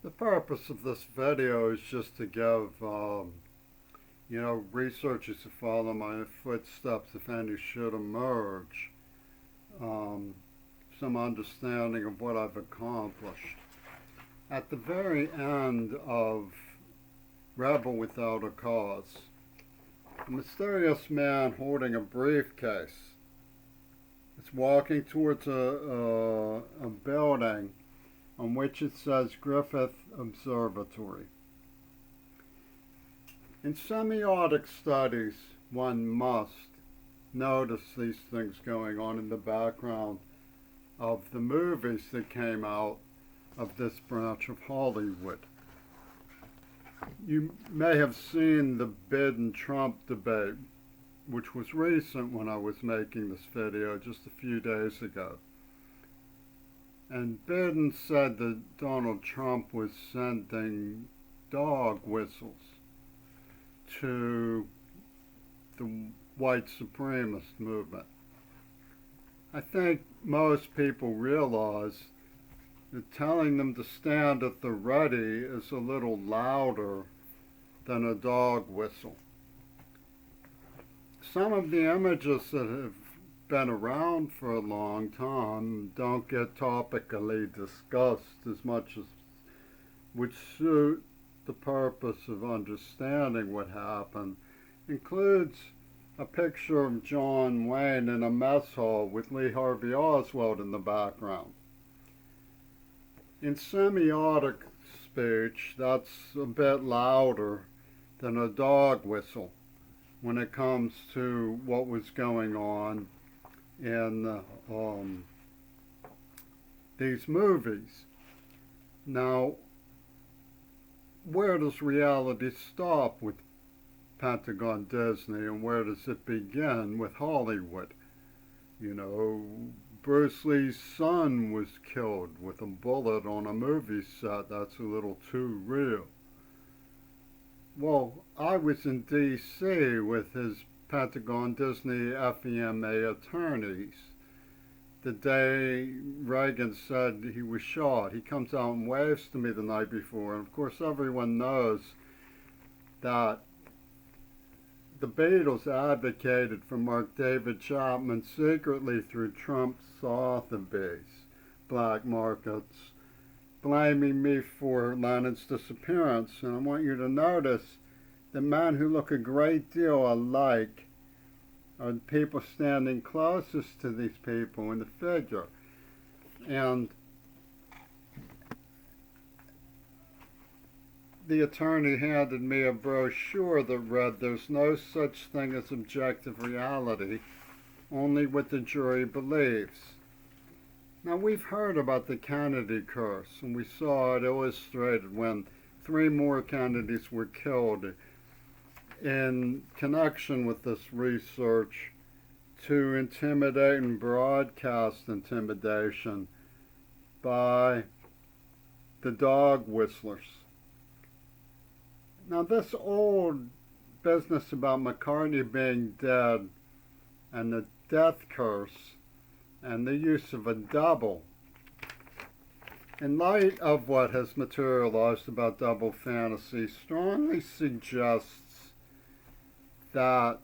The purpose of this video is just to give, researchers who follow my footsteps, if any should emerge, um, some understanding of what I've accomplished. At the very end of Rebel Without a Cause, a mysterious man holding a briefcase is walking towards a building on which it says Griffith Observatory. In semiotic studies, one must notice these things going on in the background of the movies that came out of this branch of Hollywood. You may have seen the Biden-Trump debate, which was recent when I was making this video just a few days ago. And Biden said that Donald Trump was sending dog whistles to the white supremacist movement. I think most people realize that telling them to stand at the ready is a little louder than a dog whistle. Some of the images that have been around for a long time don't get topically discussed as much as would suit the purpose of understanding what happened. Includes a picture of John Wayne in a mess hall with Lee Harvey Oswald in the background. In semiotic speech, that's a bit louder than a dog whistle when it comes to what was going on in these movies. Now, where does reality stop with Pentagon Disney and where does it begin with Hollywood? You know, Bruce Lee's son was killed with a bullet on a movie set. That's a little too real. Well, I was in D.C. with his Pentagon Disney FEMA attorneys the day Reagan said he was shot. He comes out and waves to me the night before, and of course everyone knows that the Beatles advocated for Mark David Chapman secretly through Trump's Sotheby's black markets, blaming me for Lennon's disappearance. And I want you to notice the men who look a great deal alike are the people standing closest to these people in the figure. And the attorney handed me a brochure that read, "There's no such thing as objective reality, only what the jury believes." Now, we've heard about the Kennedy curse, and we saw it illustrated when 3 more Kennedys were killed in connection with this research to intimidate and broadcast intimidation by the dog whistlers. Now, this old business about McCartney being dead and the death curse and the use of a double, in light of what has materialized about double fantasy, strongly suggests that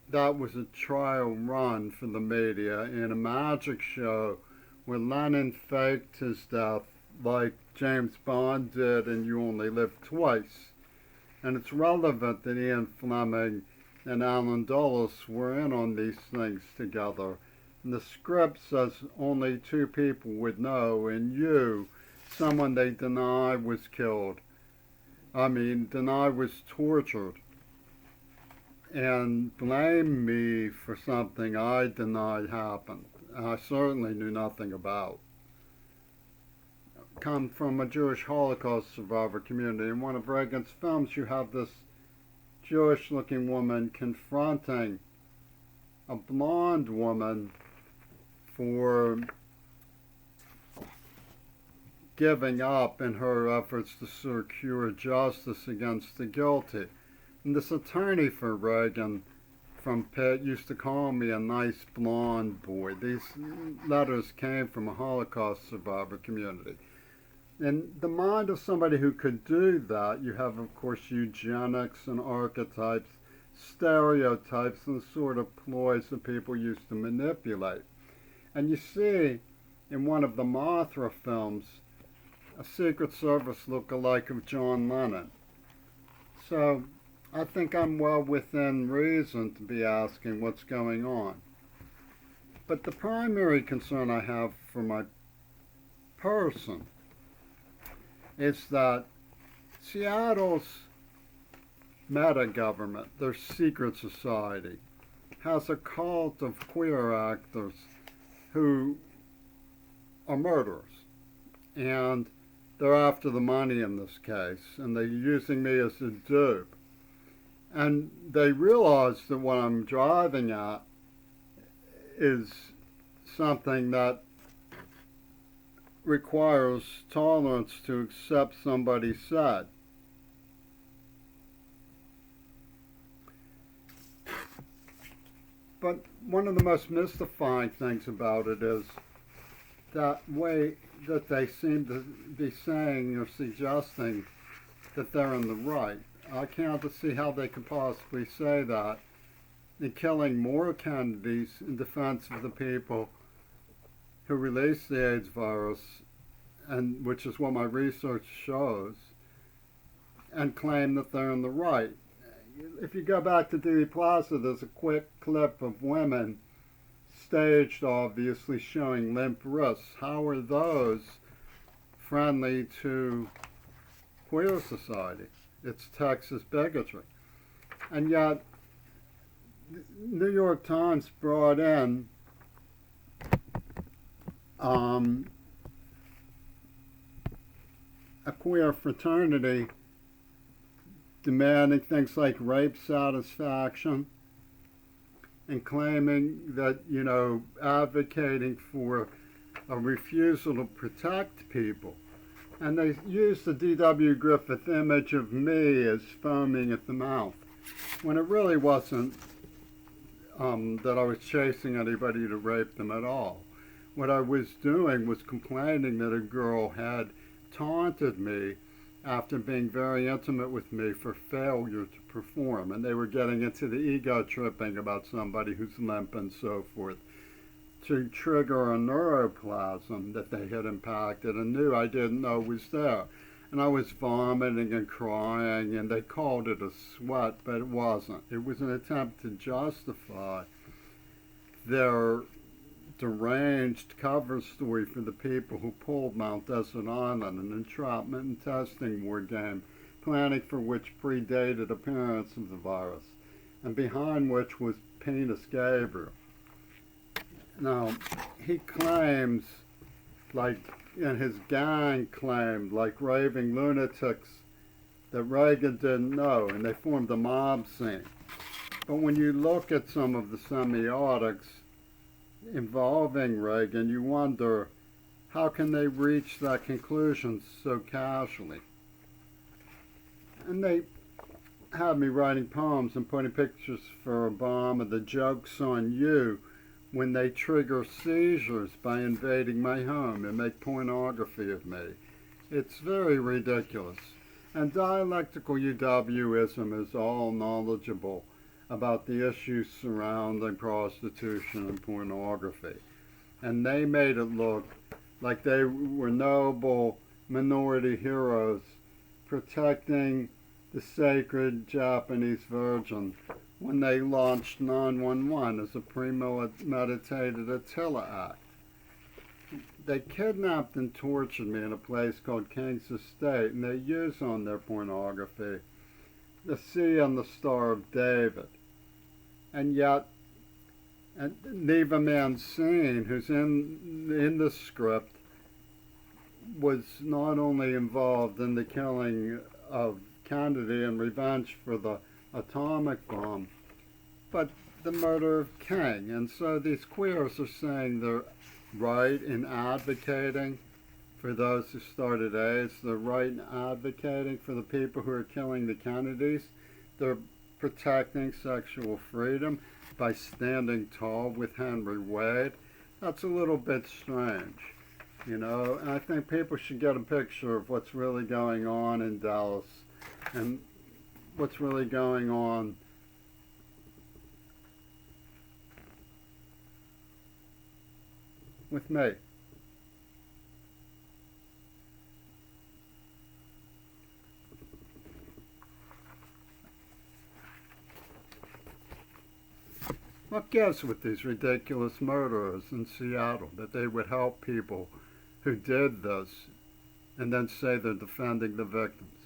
that was a trial run for the media in a magic show where Lennon faked his death like James Bond did in You Only Live Twice. And it's relevant that Ian Fleming and Alan Dulles were in on these things together. And the script says only 2 people would know, and you, someone they deny was killed. Deny was tortured. And blame me for something I denied happened. And I certainly knew nothing about. Come from a Jewish Holocaust survivor community. In one of Reagan's films, you have this Jewish-looking woman confronting a blonde woman for giving up in her efforts to secure justice against the guilty. And this attorney for Reagan from Pitt used to call me a nice blonde boy. These letters came from a Holocaust survivor community. In the mind of somebody who could do that, you have, of course, eugenics and archetypes, stereotypes, and the sort of ploys that people use to manipulate. And you see in one of the Mothra films a Secret Service look-alike of John Lennon. So I think I'm well within reason to be asking what's going on. But the primary concern I have for my person is that Seattle's meta-government, their secret society, has a cult of queer actors who are murderers. And they're after the money in this case, and they're using me as a dupe. And they realize that what I'm driving at is something that requires tolerance to accept somebody said. But one of the most mystifying things about it is that way that they seem to be saying or suggesting that they're in the right. I can't see how they could possibly say that in killing more Kennedys in defense of the people who released the AIDS virus, and which is what my research shows, and claim that they're in the right. If you go back to Dealey Plaza, there's a quick clip of women staged, obviously, showing limp wrists. How are those friendly to queer society? It's Texas bigotry. And yet, New York Times brought in a queer fraternity demanding things like rape satisfaction and claiming that, advocating for a refusal to protect people. And they used the D.W. Griffith image of me as foaming at the mouth, when it really wasn't that I was chasing anybody to rape them at all. What I was doing was complaining that a girl had taunted me after being very intimate with me for failure to perform. And they were getting into the ego tripping about somebody who's limp and so forth, to trigger a neuroplasm that they had impacted and knew I didn't know was there. And I was vomiting and crying, and they called it a sweat, but it wasn't. It was an attempt to justify their deranged cover story for the people who pulled Mount Desert Island, an entrapment and testing war game, planning for which predated appearance of the virus, and behind which was Penis Gabriel. Now, he claims, and his gang claimed, like raving lunatics, that Reagan didn't know, and they formed a mob scene. But when you look at some of the semiotics involving Reagan, you wonder, how can they reach that conclusion so casually? And they had me writing poems and putting pictures for Obama, the joke's on you, when they trigger seizures by invading my home and make pornography of me. It's very ridiculous. And dialectical UWism is all knowledgeable about the issues surrounding prostitution and pornography. And they made it look like they were noble minority heroes protecting the sacred Japanese virgin when they launched 911 as a premeditated Attila act. They kidnapped and tortured me in a place called King's Estate, and they use on their pornography the Sea and the Star of David. And yet, Neva Mancine, who's in the script, was not only involved in the killing of Kennedy and revenge for the atomic bomb, but the murder of King. And so these queers are saying they're right in advocating for those who started AIDS. They're right in advocating for the people who are killing the Kennedys. They're protecting sexual freedom by standing tall with Henry Wade. That's a little bit strange. you know, and I think people should get a picture of what's really going on in Dallas and what's really going on with me. What gives with these ridiculous murderers in Seattle that they would help people who did this and then say they're defending the victims?